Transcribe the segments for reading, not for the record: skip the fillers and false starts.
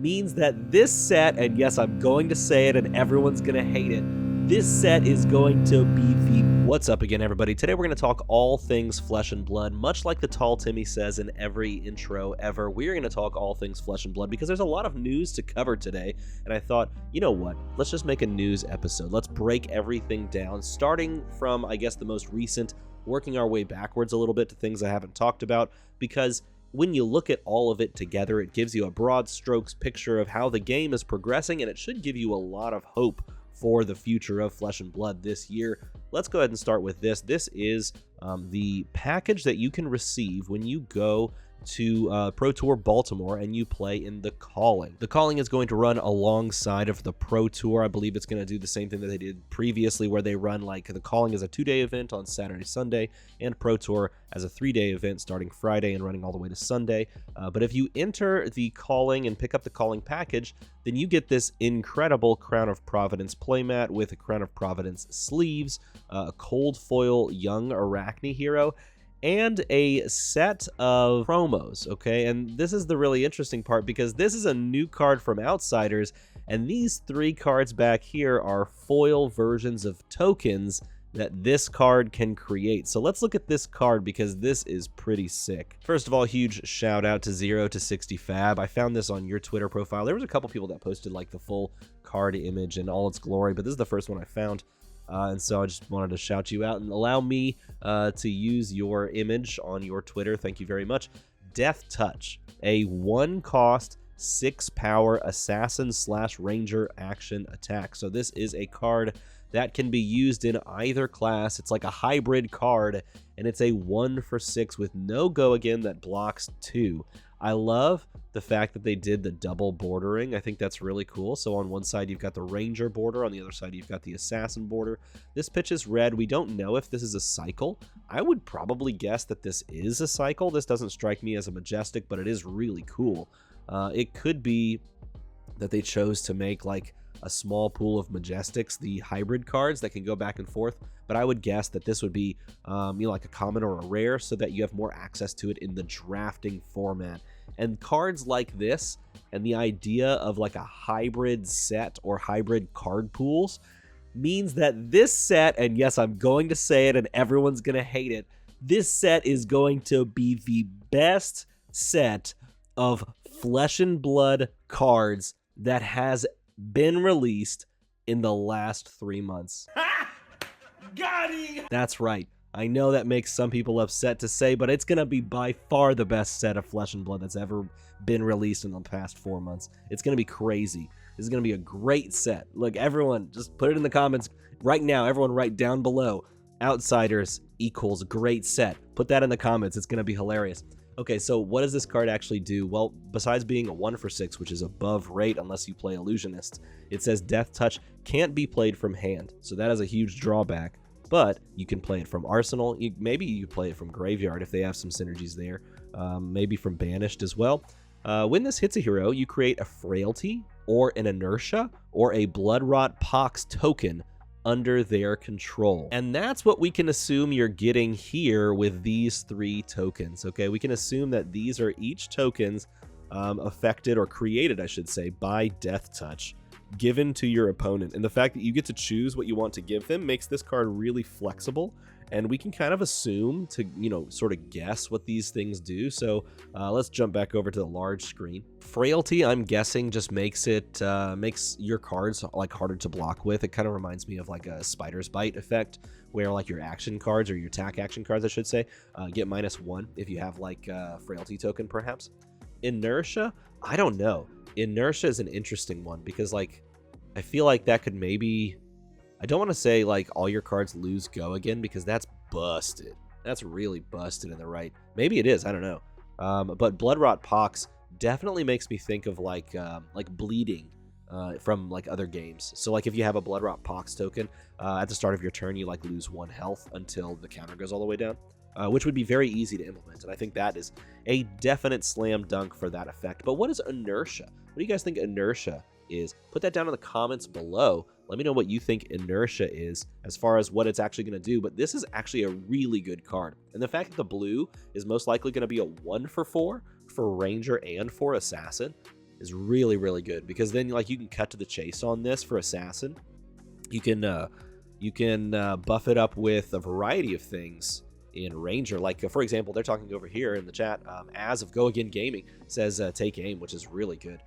means that this set, and yes, I'm going to say it and everyone's going to hate it, this set is going to be the... What's up again, everybody? Today we're going to talk all things Flesh and Blood. Much like the Tall Timmy says in every intro ever, we're going to talk all things Flesh and Blood because there's a lot of news to cover today, and I thought, you know what? Let's just make a news episode. Let's break everything down, starting from, I guess, the most recent, working our way backwards a little bit to things I haven't talked about, because when you look at all of it together, it gives you a broad strokes picture of how the game is progressing, and it should give you a lot of hope for the future of Flesh and Blood this year. Let's go ahead and start with this. This is the package that you can receive when you go to Pro Tour Baltimore and you play in the Calling. The Calling is going to run alongside of the Pro Tour. I believe it's going to do the same thing that they did previously, where they run like the Calling is a 2-day event on Saturday, Sunday, and Pro Tour as a 3-day event starting Friday and running all the way to Sunday. But if you enter the Calling and pick up the Calling package, then you get this incredible Crown of Providence playmat with a Crown of Providence sleeves, a cold foil young Arachne hero, and a set of promos, okay? And this is the really interesting part, because this is a new card from Outsiders, and these 3 cards back here are foil versions of tokens that this card can create. So let's look at this card, because this is pretty sick. First of all, huge shout out to 0 to 60 Fab. I found this on your Twitter profile. There was a couple people that posted like the full card image in all its glory, but this is the first one I found. And so I just wanted to shout you out and allow me to use your image on your Twitter. Thank you very much. Death Touch, a 1-cost, 6-power assassin/ranger action attack. So this is a card that can be used in either class. It's like a hybrid card, and it's a 1-for-6 with no go again that blocks 2. I love the fact that they did the double bordering. I think that's really cool. So on one side, you've got the Ranger border. On the other side, you've got the Assassin border. This pitches red. We don't know if this is a cycle. I would probably guess that this is a cycle. This doesn't strike me as a Majestic, but it is really cool. It could be that they chose to make like a small pool of Majestics, the hybrid cards that can go back and forth, but I would guess that this would be like a common or a rare, so that you have more access to it in the drafting format. And cards like this, and the idea of like a hybrid set or hybrid card pools, means that this set, and yes, I'm going to say it and everyone's going to hate it, this set is going to be the best set of Flesh and Blood cards that has been released in the last 3 months. Got him! That's right. I know that makes some people upset to say, but it's going to be by far the best set of Flesh and Blood that's ever been released in the past 4 months. It's going to be crazy. This is going to be a great set. Look, everyone, just put it in the comments right now. Everyone write down below, Outsiders equals great set. Put that in the comments. It's going to be hilarious. Okay, so what does this card actually do? Well, besides being a 1-for-6, which is above rate unless you play Illusionists, it says Death Touch can't be played from hand. So that is a huge drawback, but you can play it from Arsenal. Maybe you play it from Graveyard if they have some synergies there. Maybe from Banished as well. When this hits a hero, you create a Frailty or an Inertia or a Bloodrot Pox token under their control. And that's what we can assume you're getting here with these 3 tokens, okay? We can assume that these are each tokens affected, or created, I should say, by Death Touch, given to your opponent. And the fact that you get to choose what you want to give them makes this card really flexible, and we can kind of assume to, sort of guess what these things do. So let's jump back over to the large screen. Frailty, I'm guessing, just makes it makes your cards like harder to block with. It kind of reminds me of like a Spider's Bite effect, where like your action cards, or your attack action cards, I should say, get -1 if you have like a Frailty token, perhaps. Inertia, I don't know. Inertia is an interesting one, because like I feel like that could maybe, I don't want to say like all your cards lose go again, because that's busted. That's really busted in the right. Maybe it is, I don't know. But Bloodrot Pox definitely makes me think of like bleeding from like other games. So like if you have a Bloodrot Pox token, at the start of your turn, you like lose 1 health until the counter goes all the way down, which would be very easy to implement. And I think that is a definite slam dunk for that effect. But what is Inertia? What do you guys think Inertia is? Put that down in the comments below. Let me know what you think Inertia is as far as what it's actually going to do. But this is actually a really good card. And the fact that the blue is most likely going to be a 1-for-4 for Ranger and for Assassin, is really, really good, because then like you can cut to the chase on this for assassin. You can buff it up with a variety of things in ranger. Like for example, they're talking over here in the chat. As of Go Again Gaming says take aim, which is really good,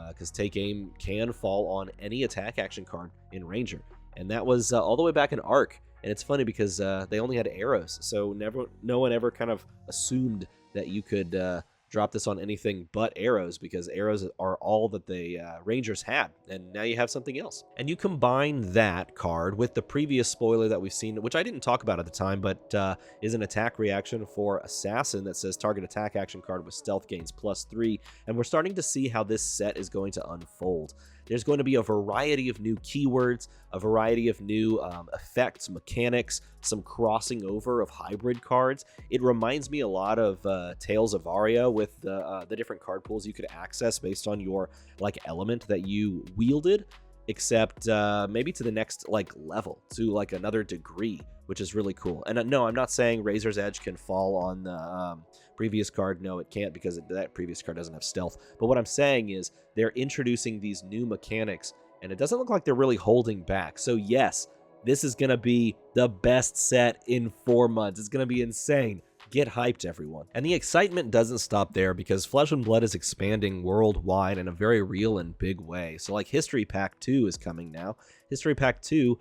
because take aim can fall on any attack action card in ranger, and that was all the way back in Arc. And it's funny because they only had arrows, so no one ever kind of assumed that you could drop this on anything but arrows, because arrows are all that the Rangers had, and now you have something else. And you combine that card with the previous spoiler that we've seen, which I didn't talk about at the time, but is an attack reaction for Assassin that says target attack action card with stealth gains +3, and we're starting to see how this set is going to unfold. There's going to be a variety of new keywords, a variety of new effects, mechanics, some crossing over of hybrid cards. It reminds me a lot of Tales of Aria with the different card pools you could access based on your like element that you wielded, except maybe to the next like level, to like another degree, which is really cool. And no, I'm not saying Razor's Edge can fall on the previous card. No, it can't, because that previous card doesn't have stealth. But what I'm saying is they're introducing these new mechanics, and it doesn't look like they're really holding back. So yes, this is going to be the best set in 4 months. It's going to be insane. Get hyped, everyone. And the excitement doesn't stop there, because Flesh and Blood is expanding worldwide in a very real and big way. So like History Pack 2 is coming now. History Pack 2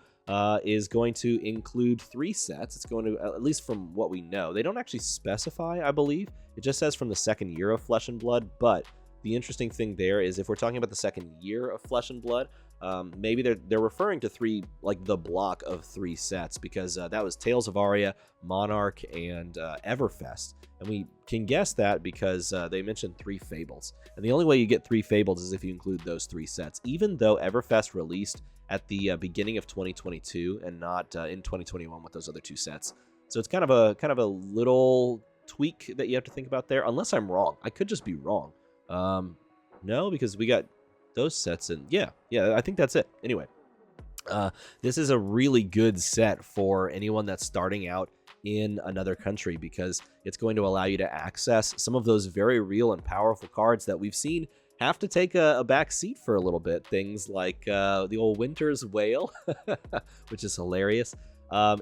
is going to include 3 sets. It's going to, at least from what we know, they don't actually specify, I believe. It just says from the second year of Flesh and Blood. But the interesting thing there is, if we're talking about the second year of Flesh and Blood, maybe they're referring to 3, like the block of 3 sets, because that was Tales of Aria, Monarch, and Everfest. And we can guess that because they mentioned 3 Fables. And the only way you get 3 Fables is if you include those 3 sets, even though Everfest released at the beginning of 2022 and not in 2021 with those other 2 sets. So it's kind of a little tweak that you have to think about there, unless I'm wrong. I could just be wrong. No, because we got those sets, and yeah, I think that's it. Anyway, this is a really good set for anyone that's starting out in another country, because it's going to allow you to access some of those very real and powerful cards that we've seen have to take a back seat for a little bit. Things like the old Winter's Whale, which is hilarious.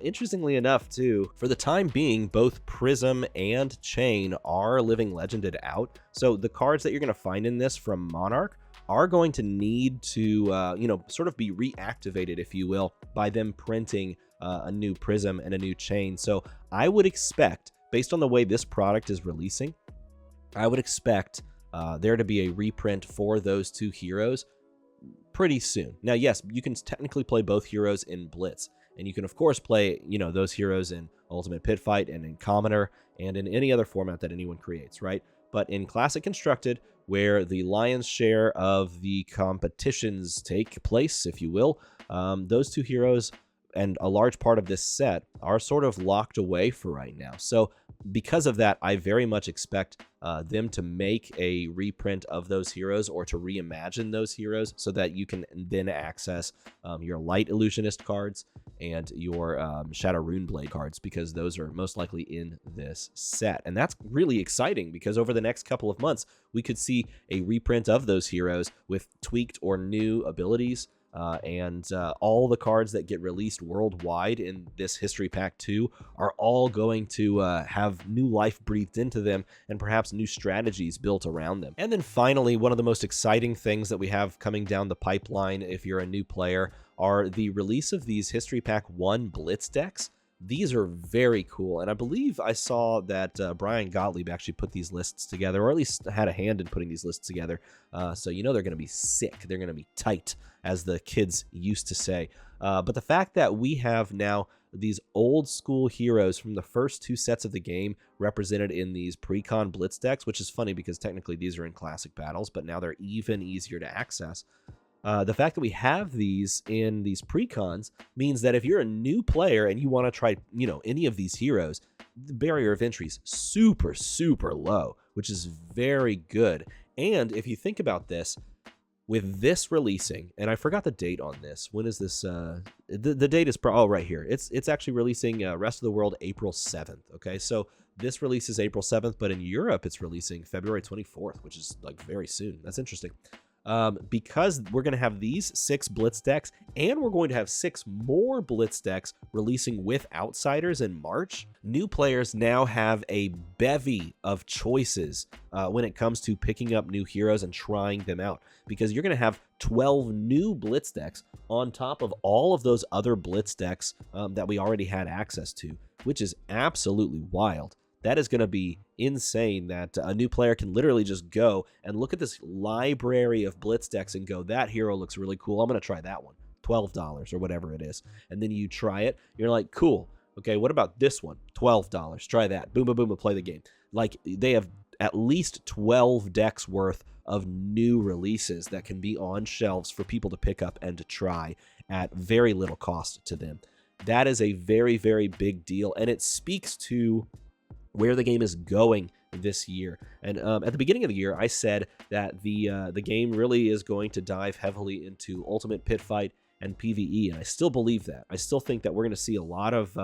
Interestingly enough, too, for the time being, both Prism and Chain are living legended out. So the cards that you're going to find in this from Monarch are going to need to, sort of be reactivated, if you will, by them printing a new Prism and a new Chain. So I would expect, based on the way this product is releasing, I would expect there to be a reprint for those 2 heroes pretty soon. Now, yes, you can technically play both heroes in Blitz, and you can, of course, play, those heroes in Ultimate Pit Fight and in Commoner and in any other format that anyone creates, right? But in Classic Constructed, where the lion's share of the competitions take place, if you will, those 2 heroes and a large part of this set are sort of locked away for right now. So because of that, I very much expect them to make a reprint of those heroes, or to reimagine those heroes, so that you can then access your Light Illusionist cards and your Shadow Runeblade cards, because those are most likely in this set. And that's really exciting, because over the next couple of months, we could see a reprint of those heroes with tweaked or new abilities. And all the cards that get released worldwide in this History Pack 2 are all going to have new life breathed into them, and perhaps new strategies built around them. And then finally, one of the most exciting things that we have coming down the pipeline, if you're a new player, are the release of these History Pack 1 Blitz decks. These are very cool, and I believe I saw that Brian Gottlieb actually put these lists together, or at least had a hand in putting these lists together. So they're going to be sick. They're going to be tight, as the kids used to say. But the fact that we have now these old school heroes from the first 2 sets of the game represented in these pre-con Blitz decks, which is funny because technically these are in Classic Battles, but now they're even easier to access. The fact that we have these in these pre-cons means that if you're a new player and you want to try, any of these heroes, the barrier of entry is super, super low, which is very good. And if you think about this, with this releasing, and I forgot the date on this. When is this? The date is right here. It's actually releasing Rest of the World April 7th. Okay, so this releases April 7th, but in Europe it's releasing February 24th, which is like very soon. That's interesting. because we're going to have these 6 Blitz decks, and we're going to have 6 more Blitz decks releasing with Outsiders in March. New players now have a bevy of choices when it comes to picking up new heroes and trying them out, because you're going to have 12 new Blitz decks on top of all of those other Blitz decks that we already had access to, which is absolutely wild. That is going to be insane that a new player can literally just go and look at this library of Blitz decks and go, that hero looks really cool. I'm going to try that one. $12 or whatever it is. And then you try it. You're like, cool. Okay, what about this one? $12. Try that. Boom, boom, boom, and play the game. Like, they have at least 12 decks worth of new releases that can be on shelves for people to pick up and to try at very little cost to them. That is a very, very big deal, and it speaks to where the game is going this year. And at the beginning of the year, I said that the game really is going to dive heavily into Ultimate Pit Fight and PvE, and I still believe that. I still think that we're going to see a lot of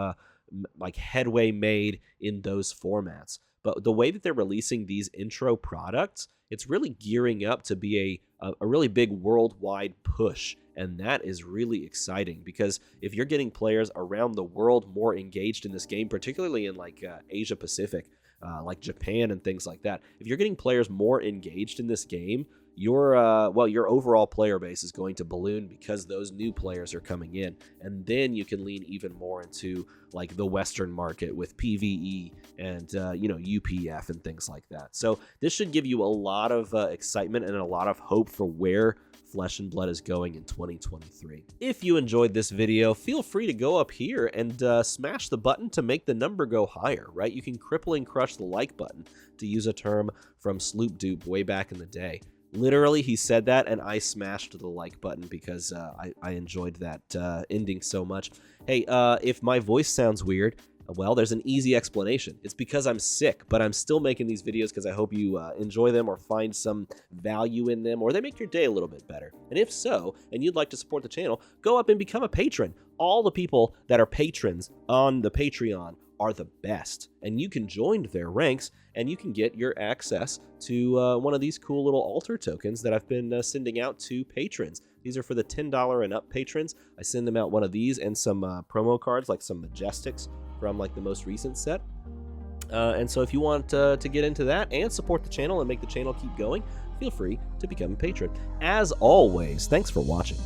like headway made in those formats. But the way that they're releasing these intro products, it's really gearing up to be a really big worldwide push. And that is really exciting, because if you're getting players around the world more engaged in this game, particularly in like Asia Pacific, like Japan and things like that, if you're getting players more engaged in this game, your overall player base is going to balloon because those new players are coming in, and then you can lean even more into like the Western market with PvE and UPF and things like that. So this should give you a lot of excitement and a lot of hope for where Flesh and Blood is going in 2023. If you enjoyed this video, feel free to go up here and smash the button to make the number go higher, right? You can crippling crush the like button, to use a term from Sloop Dupe way back in the day. Literally, he said that, and I smashed the like button because I enjoyed that ending so much. Hey, if my voice sounds weird, well, there's an easy explanation. It's because I'm sick, but I'm still making these videos because I hope you enjoy them or find some value in them, or they make your day a little bit better. And if so, and you'd like to support the channel, go up and become a patron. All the people that are patrons on the Patreon are the best, and you can join their ranks, and you can get your access to one of these cool little altar tokens that I've been sending out to patrons. These are for the $10 and up patrons. I send them out one of these and some promo cards, like some Majestics from like the most recent set. And so if you want to get into that and support the channel and make the channel keep going, feel free to become a patron. As always, thanks for watching.